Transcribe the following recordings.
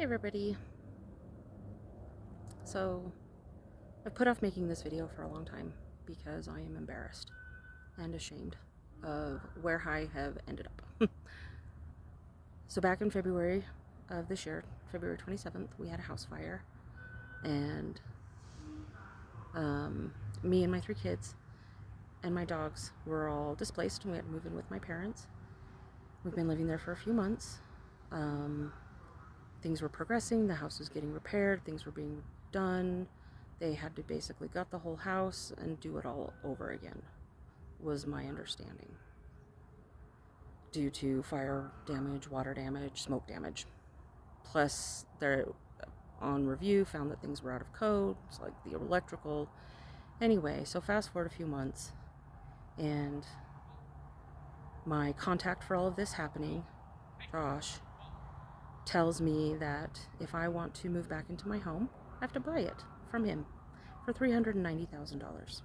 Hey everybody. So, I've put off making this video for a long time because I am embarrassed and ashamed of where I have ended up. So back in February of this year, February 27th, we had a house fire, and me and my 3 kids and my dogs were all displaced, and we had to move in with my parents. We've been living there for a few months. Things were progressing, the house was getting repaired, things were being done. They had to basically gut the whole house and do it all over again, was my understanding, due to fire damage, water damage, smoke damage. Plus, they're on review found that things were out of code, it's like the electrical. Anyway, so fast forward a few months, and my contact for all of this happening, Josh, tells me that if I want to move back into my home, I have to buy it from him for $390,000.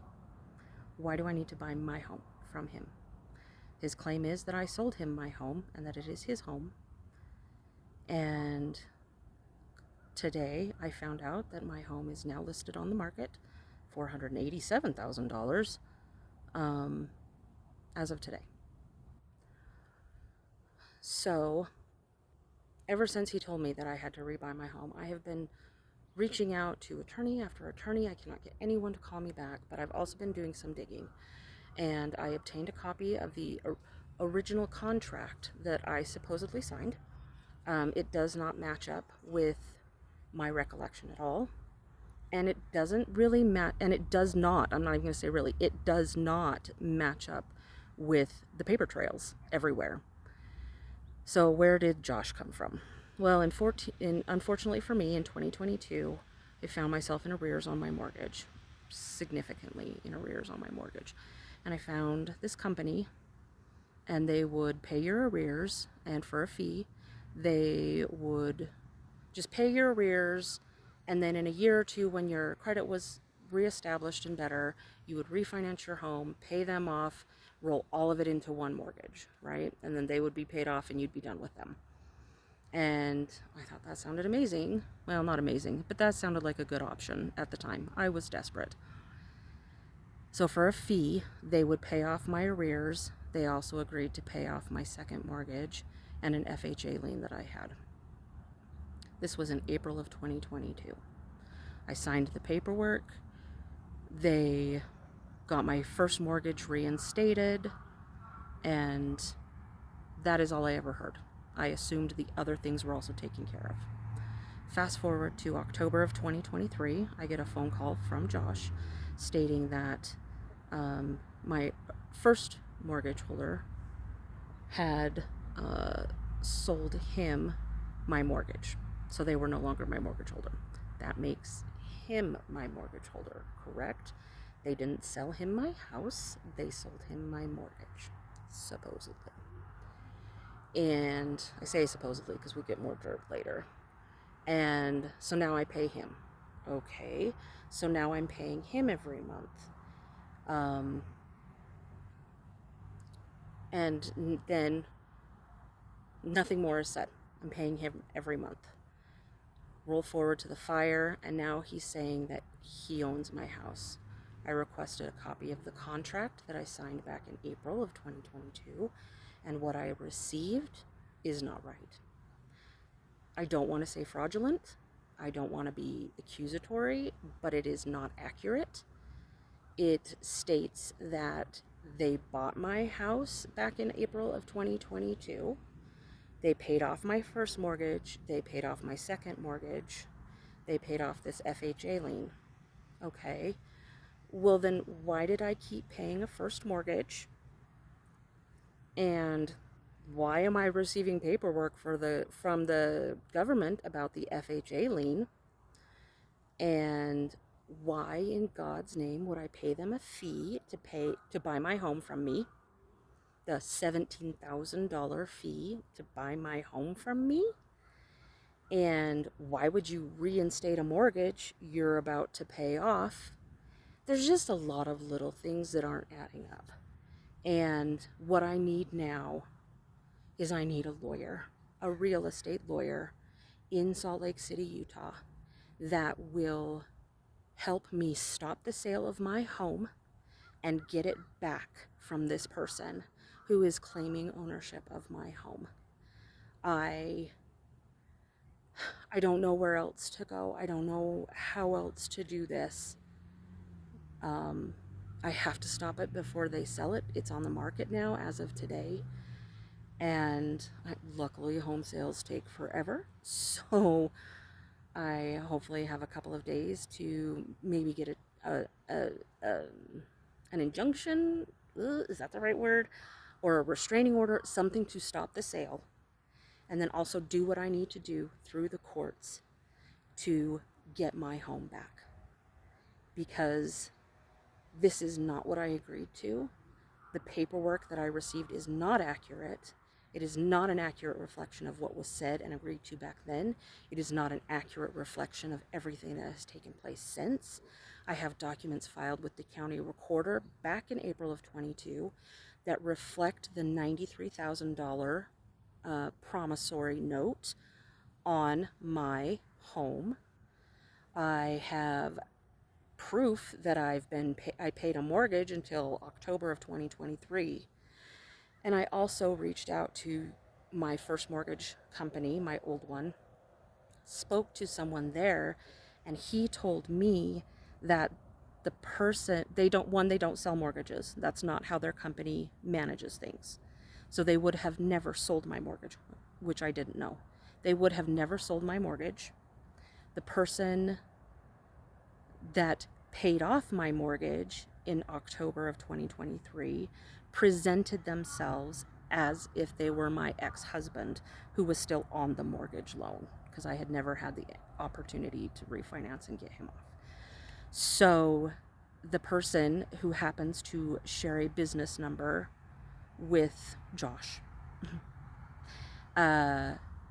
Why do I need to buy my home from him? His claim is that I sold him my home and that it is his home. And today I found out that my home is now listed on the market for $487,000 as of today. So ever since he told me that I had to rebuy my home, I have been reaching out to attorney after attorney. I cannot get anyone to call me back, but I've also been doing some digging. And I obtained a copy of the original contract that I supposedly signed. It does not match up with my recollection at all. And it doesn't really match, and it does not, I'm not even going to say really, it does not match up with the paper trails everywhere. So where did Josh come from? Well, unfortunately for me, in 2022, I found myself in arrears on my mortgage, significantly in arrears on my mortgage. And I found this company, and they would pay your arrears, and for a fee, they would just pay your arrears, and then in a year or two, when your credit was reestablished and better, you would refinance your home, pay them off, roll all of it into one mortgage, right? And then they would be paid off and you'd be done with them. And I thought that sounded amazing. Well, not amazing, but that sounded like a good option at the time. I was desperate. So for a fee, they would pay off my arrears. They also agreed to pay off my second mortgage and an FHA lien that I had. This was in April of 2022. I signed the paperwork. They got my first mortgage reinstated, and that is all I ever heard. I assumed the other things were also taken care of. Fast forward to October of 2023, I get a phone call from Josh stating that my first mortgage holder had sold him my mortgage. So they were no longer my mortgage holder. That makes him my mortgage holder, correct? They didn't sell him my house, they sold him my mortgage, supposedly. And I say supposedly because we get more dirt later. And so now I pay him. Okay, so now I'm paying him every month. And then nothing more is said. I'm paying him every month. Roll forward to the fire, and now he's saying that he owns my house. I requested a copy of the contract that I signed back in April of 2022, and what I received is not right. I don't want to say fraudulent. I don't want to be accusatory, but it is not accurate. It states that they bought my house back in April of 2022. They paid off my first mortgage. They paid off my second mortgage. They paid off this FHA lien. Okay. Well, then why did I keep paying a first mortgage? And why am I receiving paperwork from the government about the FHA lien? And why in God's name would I pay them a fee to buy my home from me? The $17,000 fee to buy my home from me? And why would you reinstate a mortgage you're about to pay off? There's just a lot of little things that aren't adding up. And what I need now is I need a lawyer, a real estate lawyer. in Salt Lake City, Utah, that will help me stop the sale of my home and get it back from this person who is claiming ownership of my home. I don't know where else to go. I don't know how else to do this. I have to stop it before they sell it. It's on the market now as of today. And luckily home sales take forever. So I hopefully have a couple of days to maybe get an injunction. Is that the right word? Or a restraining order, something to stop the sale. And then also do what I need to do through the courts to get my home back. Because this is not what I agreed to. The paperwork that I received is not accurate. It is not an accurate reflection of what was said and agreed to back then. It is not an accurate reflection of everything that has taken place since. I have documents filed with the county recorder back in April of 22 that reflect the $93,000 promissory note on my home. I have proof that I paid a mortgage until October of 2023. And I also reached out to my first mortgage company, my old one, spoke to someone there, and he told me that the person, they don't sell mortgages. That's not how their company manages things. So they would have never sold my mortgage, which I didn't know. They would have never sold my mortgage. The person that paid off my mortgage in October of 2023 presented themselves as if they were my ex-husband who was still on the mortgage loan, because I had never had the opportunity to refinance and get him off. So the person who happens to share a business number with Josh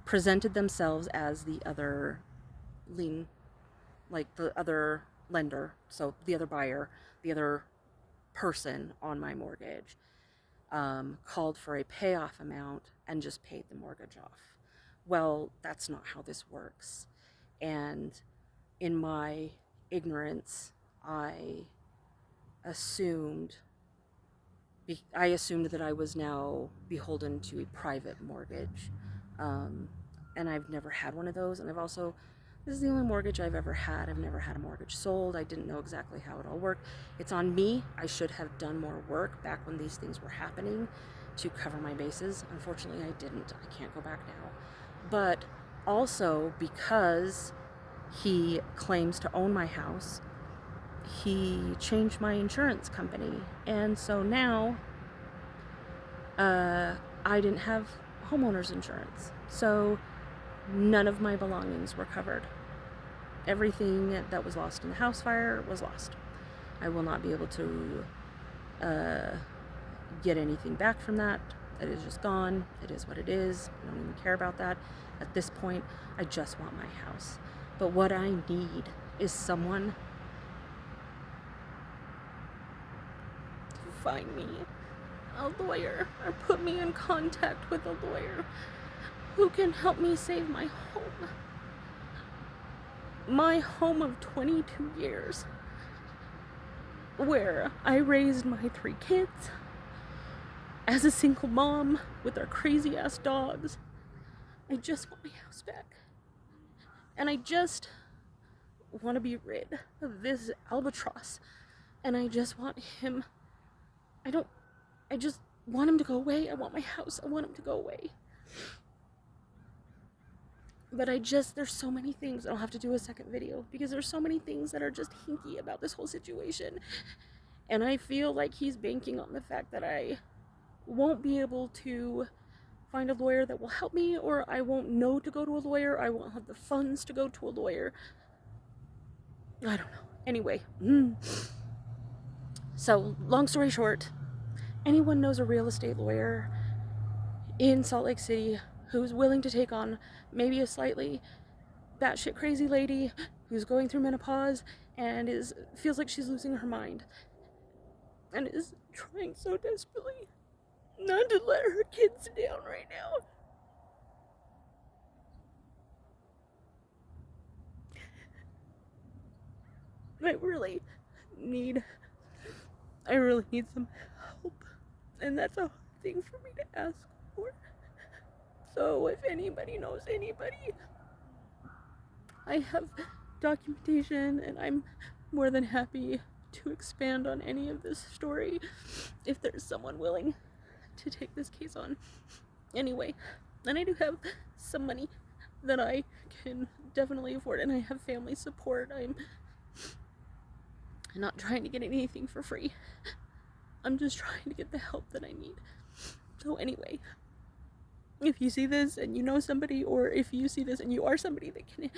presented themselves as the other lien, like the other lender, so the other buyer, the other person on my mortgage, called for a payoff amount and just paid the mortgage off. Well, that's not how this works. And in my ignorance, I assumed that I was now beholden to a private mortgage. And I've never had one of those. And this is the only mortgage I've ever had. I've never had a mortgage sold. I didn't know exactly how it all worked. It's on me. I should have done more work back when these things were happening to cover my bases. Unfortunately, I didn't. I can't go back now. But also, because he claims to own my house, he changed my insurance company. And so now I didn't have homeowner's insurance. So none of my belongings were covered. Everything that was lost in the house fire was lost. I will not be able to get anything back from that. It is just gone. It is what it is. I don't even care about that. At this point, I just want my house. But what I need is someone to find me a lawyer or put me in contact with a lawyer who can help me save my home. My home of 22 years, where I raised my 3 kids as a single mom with our crazy ass dogs. I just want my house back. And I just want to be rid of this albatross. And I just want him, I just want him to go away. I want my house. I want him to go away. But there's so many things. I'll have to do a second video because there's so many things that are just hinky about this whole situation. And I feel like he's banking on the fact that I won't be able to find a lawyer that will help me, or I won't know to go to a lawyer. I won't have the funds to go to a lawyer. I don't know. Anyway. So, long story short, anyone knows a real estate lawyer in Salt Lake City who's willing to take on maybe a slightly batshit crazy lady who's going through menopause and feels like she's losing her mind and is trying so desperately not to let her kids down right now. I really need I really need some help. And that's a hard thing for me to ask for. So if anybody knows anybody, I have documentation and I'm more than happy to expand on any of this story if there's someone willing to take this case on. Anyway, and I do have some money that I can definitely afford, and I have family support. I'm not trying to get anything for free. I'm just trying to get the help that I need. So anyway, if you see this and you know somebody, or if you see this and you are somebody that can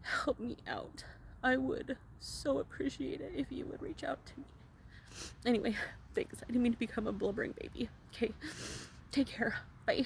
help me out, I would so appreciate it if you would reach out to me. Anyway, thanks. I didn't mean to become a blubbering baby. Okay, take care. Bye.